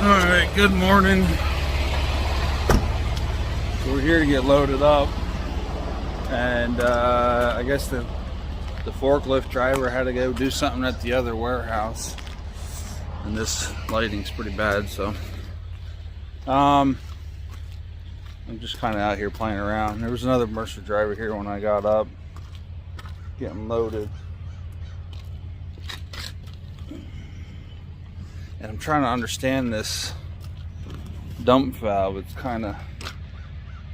Alright, good morning. So we're here to get loaded up, and I guess the forklift driver had to go do something at the other warehouse, and this lighting's pretty bad, so I'm just kind of out here playing around. There was another Mercer driver here when I got up getting loaded, and I'm trying to understand this dump valve. It's kind of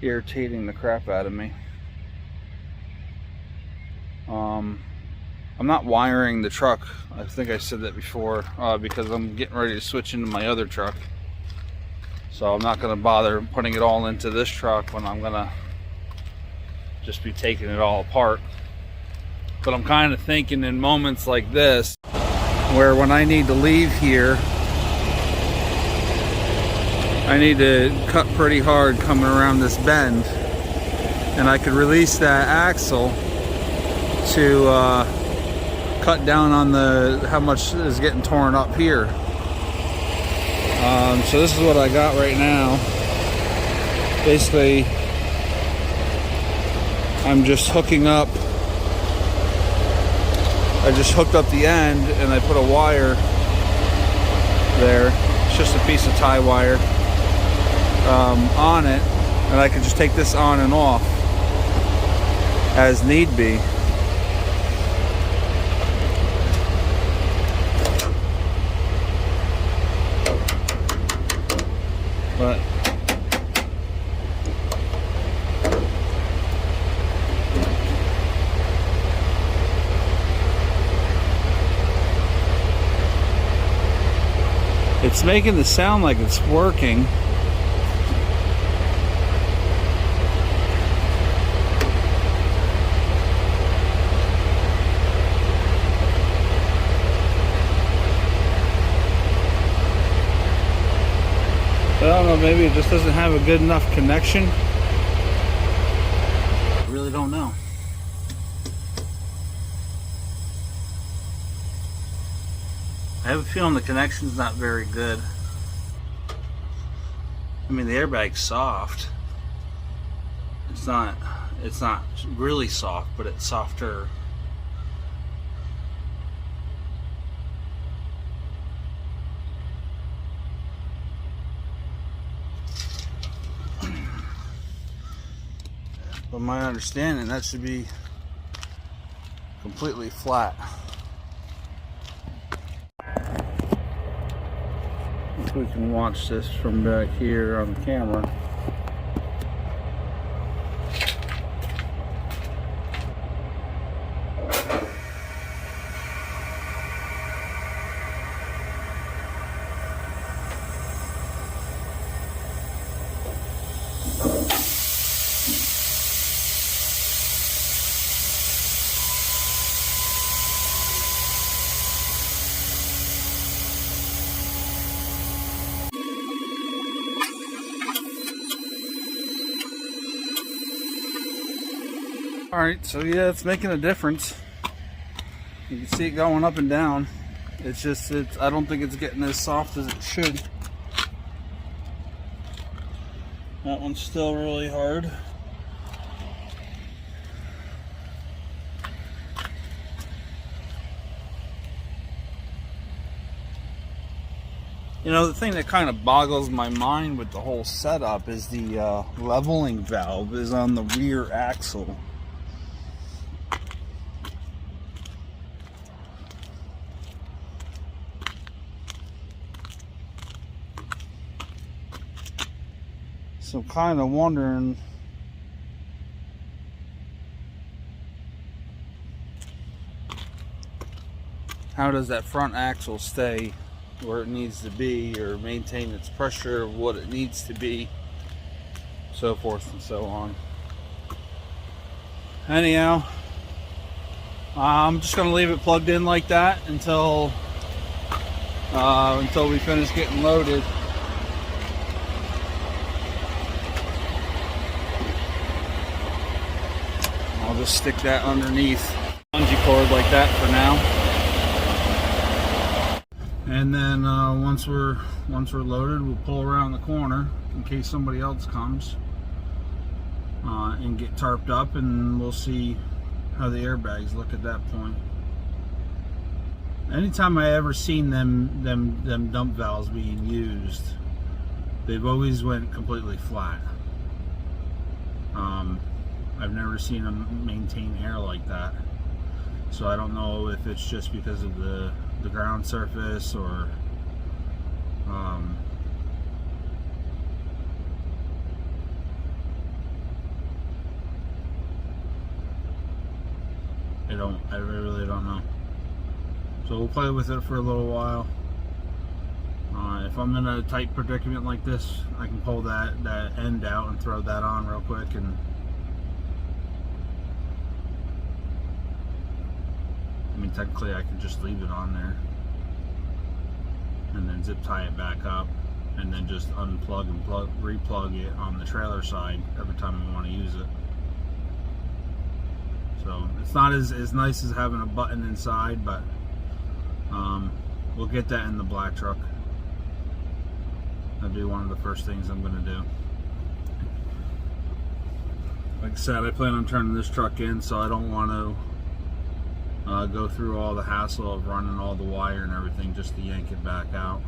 irritating the crap out of me. I'm not wiring the truck. I think I said that before, because I'm getting ready to switch into my other truck. So I'm not going to bother putting it all into this truck when I'm going to just be taking it all apart. But I'm kind of thinking in moments like this, where when I need to leave here, I need to cut pretty hard coming around this bend, and I could release that axle to cut down on how much is getting torn up here. So this is what I got right now. Basically, I'm just hooking up. I just hooked up the end and I put a wire there. It's just a piece of tie wire on it, and I can just take this on and off as need be. But it's making the sound like it's working. I don't know, maybe it just doesn't have a good enough connection. I really don't know. I have a feeling the connection's not very good. I mean, the airbag's soft. It's not really soft, but it's softer. But my understanding, that should be completely flat. If we can watch this from back here on the camera. Alright, so yeah, it's making a difference. You can see it going up and down. It's just, I don't think it's getting as soft as it should. That one's still really hard. You know, the thing that kind of boggles my mind with the whole setup is the leveling valve is on the rear axle. So I'm kind of wondering how does that front axle stay where it needs to be, or maintain its pressure of what it needs to be, so forth and so on. Anyhow, I'm just going to leave it plugged in like that until we finish getting loaded. I'll just stick that underneath bungee cord like that for now. And then once we're loaded, we'll pull around the corner in case somebody else comes, and get tarped up, and we'll see how the airbags look at that point. Anytime I ever seen them dump valves being used, they've always went completely flat. I've never seen them maintain air like that, so I don't know if it's just because of the ground surface, or I really don't know. So we'll play with it for a little while. If I'm in a tight predicament like this, I can pull that end out and throw that on real quick, and I mean, technically I could just leave it on there and then zip tie it back up, and then just unplug and replug it on the trailer side every time I want to use it. So it's not as nice as having a button inside, but we'll get that in the black truck. That'll be one of the first things I'm going to do. Like I said, I plan on turning this truck in, so I don't want to go through all the hassle of running all the wire and everything just to yank it back out.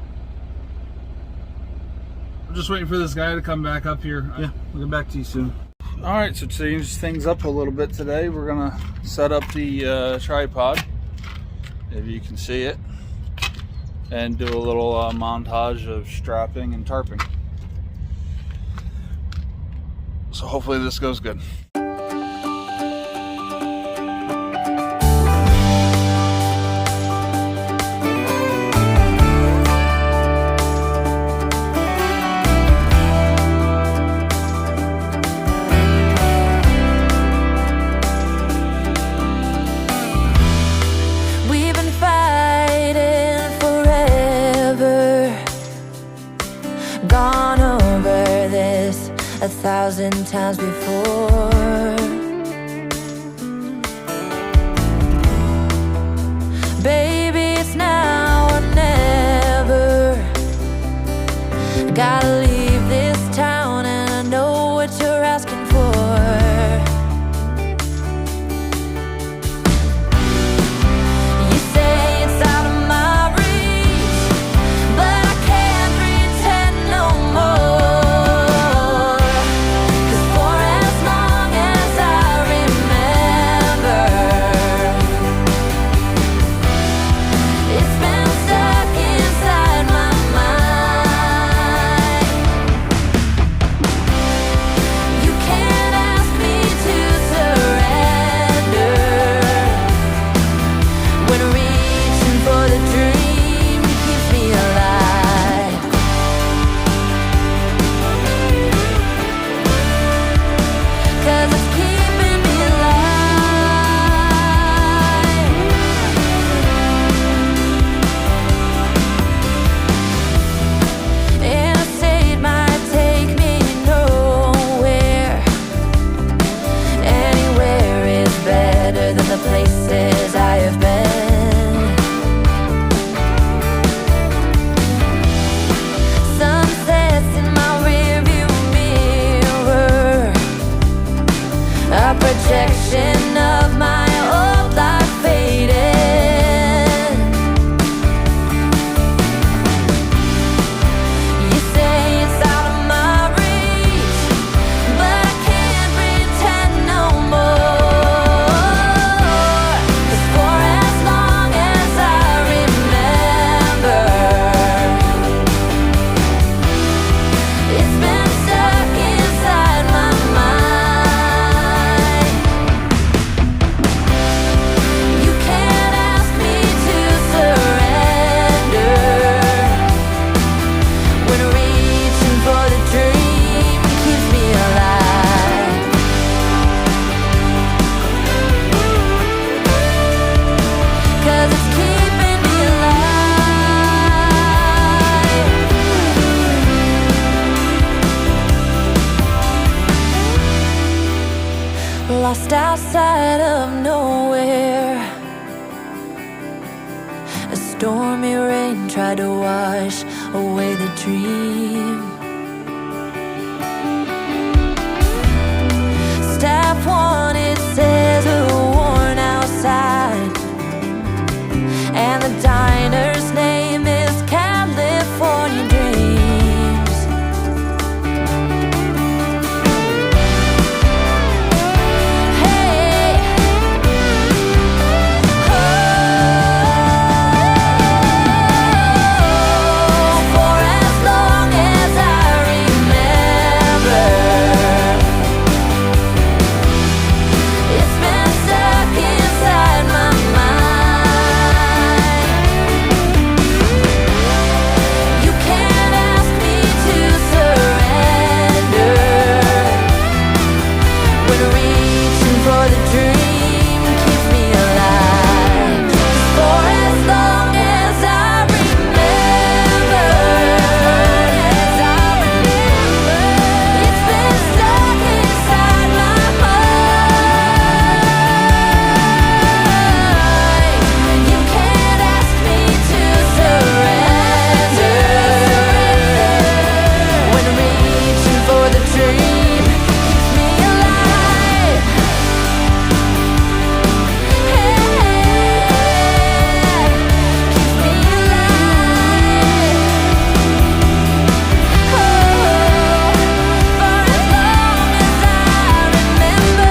I'm just waiting for this guy to come back up here. Yeah, we'll get back to you soon. Alright, so to change things up a little bit today, we're going to set up the tripod, if you can see it, and do a little montage of strapping and tarping. So hopefully this goes good. Gone over this 1,000 times before. Baby, it's now or never. Gotta leave this town, and I know what you're asking for. You say it's out of my reach, but I can't pretend no more. 'Cause for as long as I remember, it's been stuck inside my mind. You can't ask me to surrender when reaching for the dream keeps me alive. 'Cause it's keeping me alive. Interstate might take me nowhere. Anywhere is better than the places I have been. Sunsets in my rearview mirror, a projection of my old life fading. You say it's out of my reach, but I can't pretend no more. 'Cause for as long as I remember, it's been stuck inside my mind. You can't ask me to surrender when reaching for the dream keeps me alive. 'Cause it's keeping me alive. Lost outside of nowhere, a stormy rain tried to wash away the dream. Step one, it says a worn out sign, and the diner's name is California Dreams. Hey, oh, for as long as I remember, it's been stuck inside my mind. You can't ask me to surrender when reaching for the dream keeps me alive. For as long as I remember, it's been stuck inside my mind. You can't ask me to surrender when reaching for the dream keeps me alive. Hey, keeps me alive. Oh, for as long as I remember.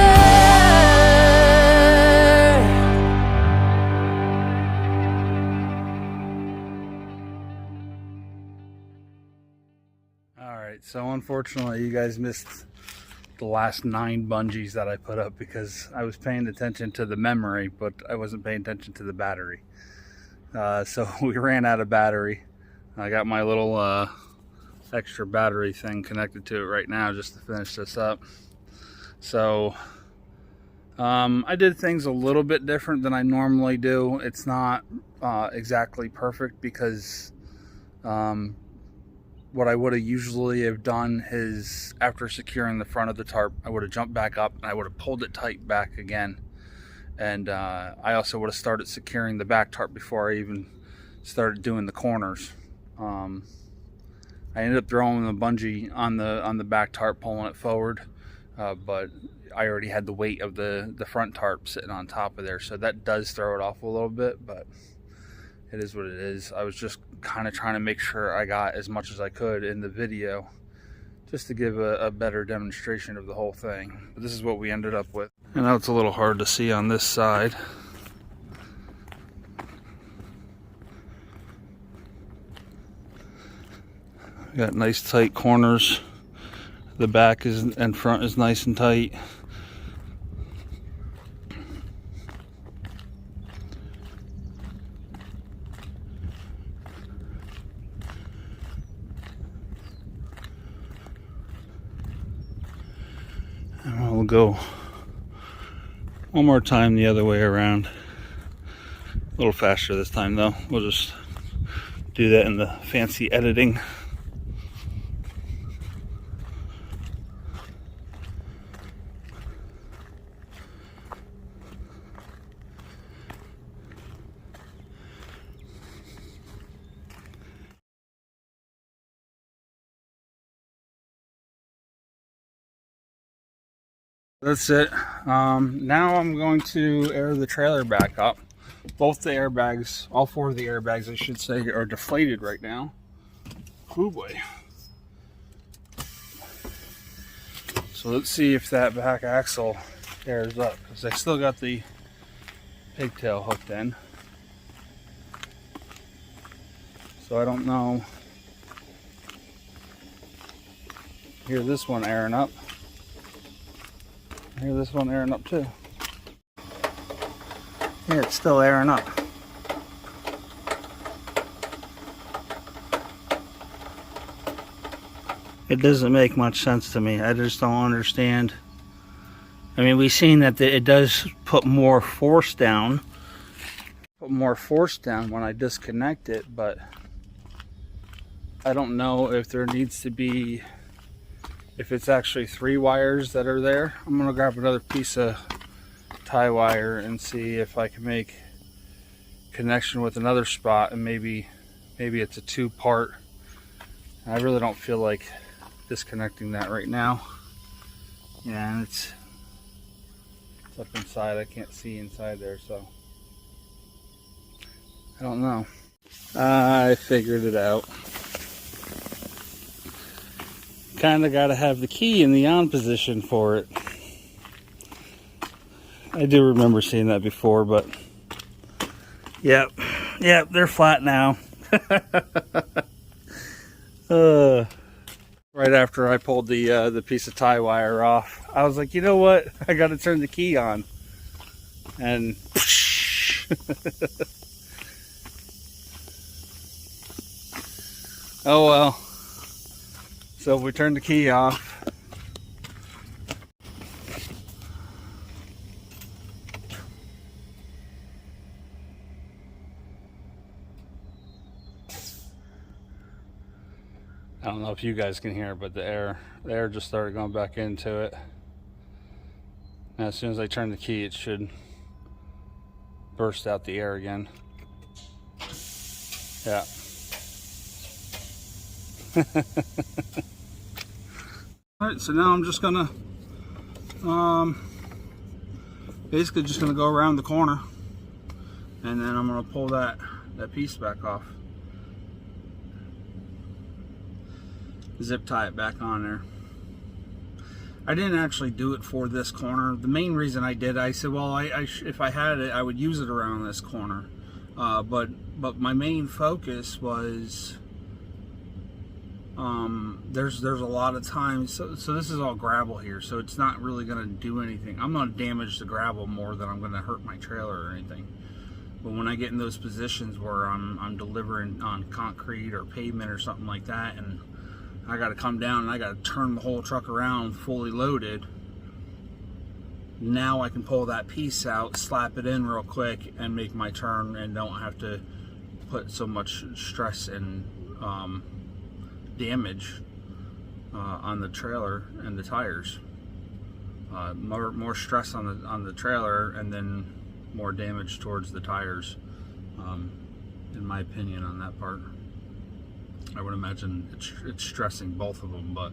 Alright, so unfortunately you guys missed the last 9 bungees that I put up because I was paying attention to the memory, but I wasn't paying attention to the battery. So we ran out of battery. I got my little extra battery thing connected to it right now just to finish this up. So I did things a little bit different than I normally do. It's not exactly perfect because what I would have usually have done is after securing the front of the tarp, I would have jumped back up and I would have pulled it tight back again. And I also would have started securing the back tarp before I even started doing the corners. I ended up throwing the bungee on the back tarp, pulling it forward, but I already had the weight of the front tarp sitting on top of there, so that does throw it off a little bit, but it is what it is. I was just kind of trying to make sure I got as much as I could in the video just to give a better demonstration of the whole thing. But this is what we ended up with. I know it's a little hard to see on this side. Got nice tight corners. The back is and front is nice and tight. And we'll go one more time the other way around. A little faster this time though. We'll just do that in the fancy editing. That's it. Now I'm going to air the trailer back up. Both the airbags, all 4 of the airbags I should say, are deflated right now. Oh boy. So let's see if that back axle airs up, because I still got the pigtail hooked in. So I don't know. Hear this one airing up. Hear this one airing up too. Yeah, it's still airing up. It doesn't make much sense to me. I just don't understand. I mean, we've seen that it does put more force down. When I disconnect it, but I don't know if there needs to be, if it's actually 3 wires that are there. I'm gonna grab another piece of tie wire and see if I can make connection with another spot and maybe maybe it's a 2-part. I really don't feel like disconnecting that right now. Yeah, and it's up inside. I can't see inside there, so I don't know. I figured it out. Kinda gotta have the key in the on position for it. I do remember seeing that before, but yep, they're flat now. Right after I pulled the piece of tie wire off, I was like, you know what? I got to turn the key on, and oh well. So we turned the key off. I don't know if you guys can hear it, but the air just started going back into it. And as soon as I turn the key, it should burst out the air again. Yeah. Alright, so now I'm just gonna basically just gonna go around the corner, and then I'm gonna pull that piece back off. Zip tie it back on there. I didn't actually do it for this corner. The main reason I did, I said, well, if I had it, I would use it around this corner. But my main focus was, there's a lot of times, so this is all gravel here, so it's not really going to do anything. I'm going to damage the gravel more than I'm going to hurt my trailer or anything. But when I get in those positions where I'm delivering on concrete or pavement or something like that, and I got to come down and I got to turn the whole truck around fully loaded, now I can pull that piece out, slap it in real quick, and make my turn, and don't have to put so much stress and damage on the trailer and the tires. More stress on the trailer, and then more damage towards the tires, in my opinion, on that part. I would imagine it's stressing both of them, but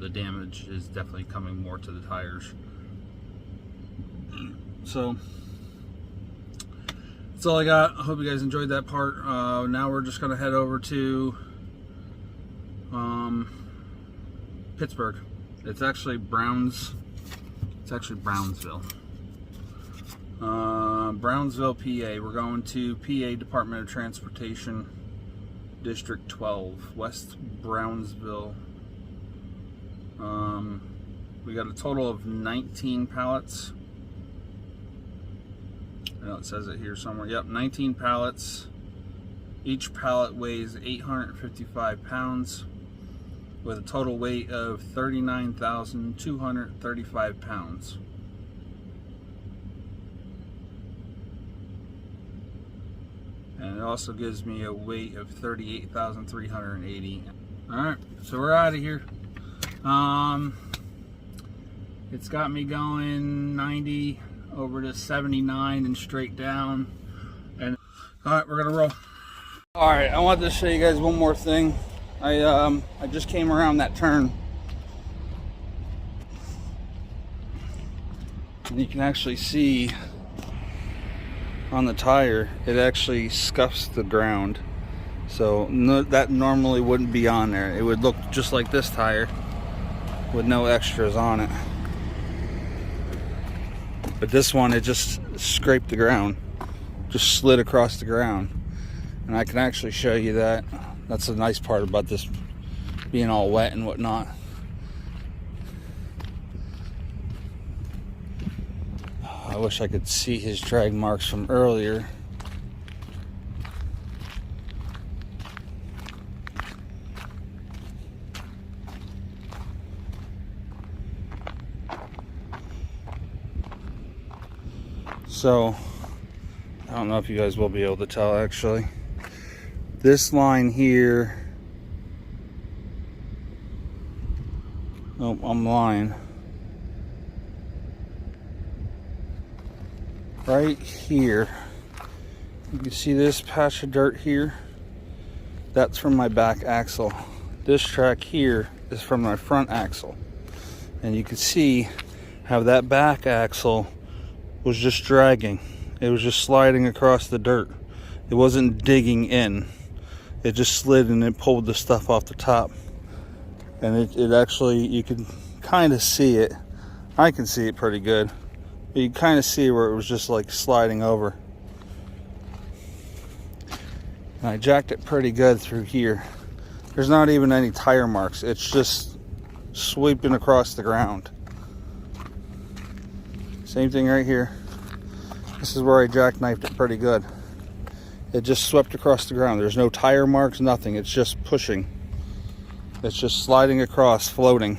the damage is definitely coming more to the tires. So that's all I got. I hope you guys enjoyed that part. Now we're just gonna head over to Pittsburgh. It's actually Brownsville. Brownsville, PA. We're going to PA Department of Transportation, District 12, West Brownsville. We got a total of 19 pallets. I know it says it here somewhere. Yep, 19 pallets. Each pallet weighs 855 pounds with a total weight of 39,235 pounds. And it also gives me a weight of 38,380. Alright, so we're out of here. It's got me going 90 over to 79 and straight down. And alright, we're gonna roll. Alright, I wanted to show you guys one more thing. I just came around that turn, and you can actually see on the tire, it actually scuffs the ground. So that normally wouldn't be on there. It would look just like this tire with no extras on it. But this one, it just scraped the ground, just slid across the ground. And I can actually show you that. That's the nice part about this being all wet and whatnot. I wish I could see his drag marks from earlier. So, I don't know if you guys will be able to tell actually. This line here, oh, I'm lying. Right here You can see this patch of dirt here. That's from my back axle. This track here is from my front axle. And you can see how that back axle was just dragging. It was just sliding across the dirt. It wasn't digging in. It just slid and it pulled the stuff off the top. And it actually, you can kind of see it. I can see it pretty good. But you kind of see where it was just like sliding over. And I jacked it pretty good through here. There's not even any tire marks. It's just sweeping across the ground. Same thing right here. This is where I jackknifed it pretty good. It just swept across the ground. There's no tire marks, nothing. It's just pushing. It's just sliding across, floating,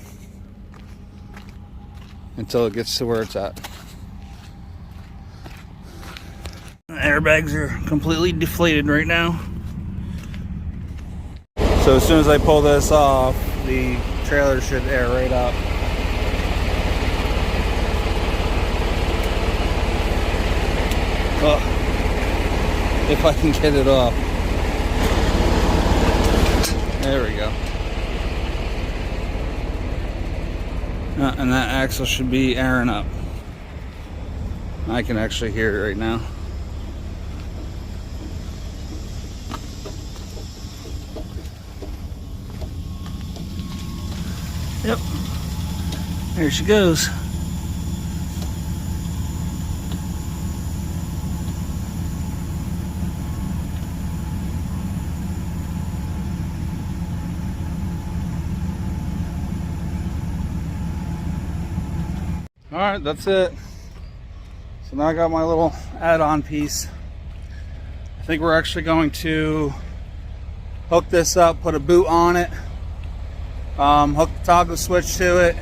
until it gets to where it's at. The airbags are completely deflated right now. So as soon as I pull this off, the trailer should air right up. Oh, if I can get it off. There we go. And that axle should be airing up. I can actually hear it right now. Yep. There she goes. Alright, that's it. So now I got my little add-on piece. I think we're actually going to hook this up, put a boot on it, hook the toggle switch to it,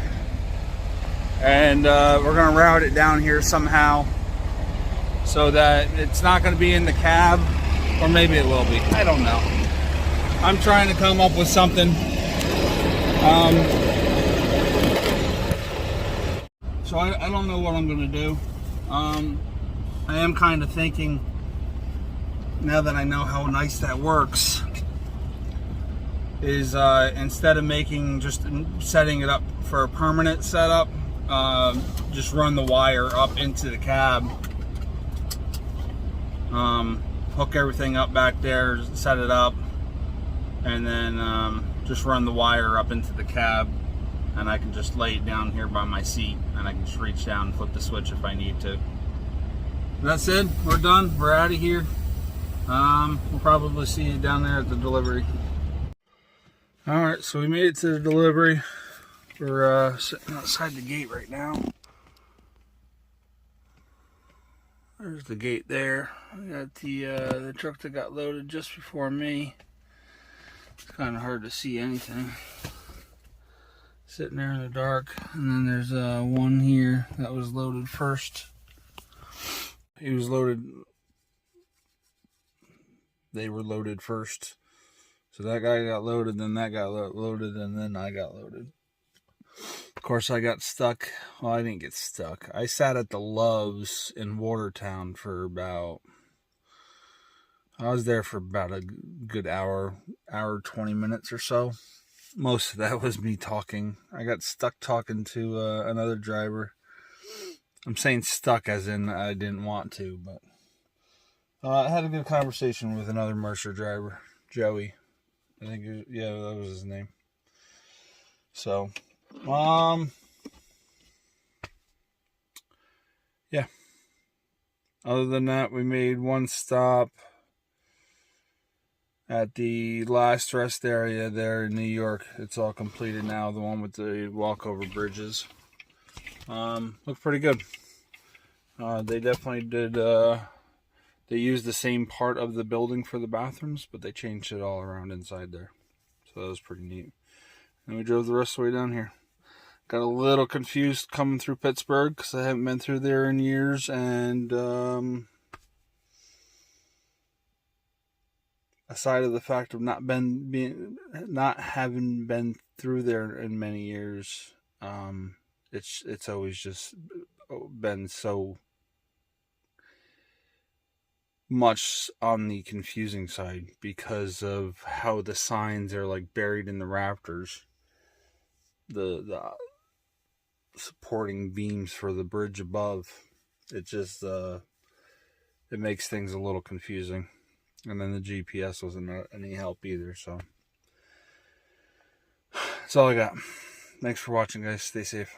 and we're going to route it down here somehow so that it's not going to be in the cab, or maybe it will be. I don't know. I'm trying to come up with something. So I don't know what I'm going to do. I am kind of thinking, now that I know how nice that works, is instead of setting it up for a permanent setup, just run the wire up into the cab, hook everything up back there, set it up, and then just run the wire up into the cab, and I can just lay it down here by my seat, and I can just reach down and flip the switch if I need to. That's it. We're done. We're out of here. We'll probably see you down there at the delivery. Alright, so we made it to the delivery. We're sitting outside the gate right now. There's the gate there. I got the truck that got loaded just before me. It's kind of hard to see anything. Sitting there in the dark. And then there's one here that was loaded first. He was loaded. They were loaded first. So that guy got loaded, then that got loaded, and then I got loaded. Of course, I got stuck. Well, I didn't get stuck. I sat at the Love's in Watertown for about... I was there for about a good hour 20 minutes or so. Most of that was me talking. I got stuck talking to another driver. I'm saying stuck as in I didn't want to, but... I had a good conversation with another Mercer driver, Joey. I think, yeah, that was his name. So, yeah. Other than that, we made one stop at the last rest area there in New York. It's all completed now, the one with the walkover bridges. Looked pretty good. They definitely did, they used the same part of the building for the bathrooms, but they changed it all around inside there. So that was pretty neat. And we drove the rest of the way down here. Got a little confused coming through Pittsburgh because I haven't been through there in years. And aside of the fact of not having been through there in many years, it's always just been so much on the confusing side because of how the signs are like buried in the rafters. The supporting beams for the bridge above. It just it makes things a little confusing. And then the GPS wasn't any help either, so that's all I got. Thanks for watching, guys. Stay safe.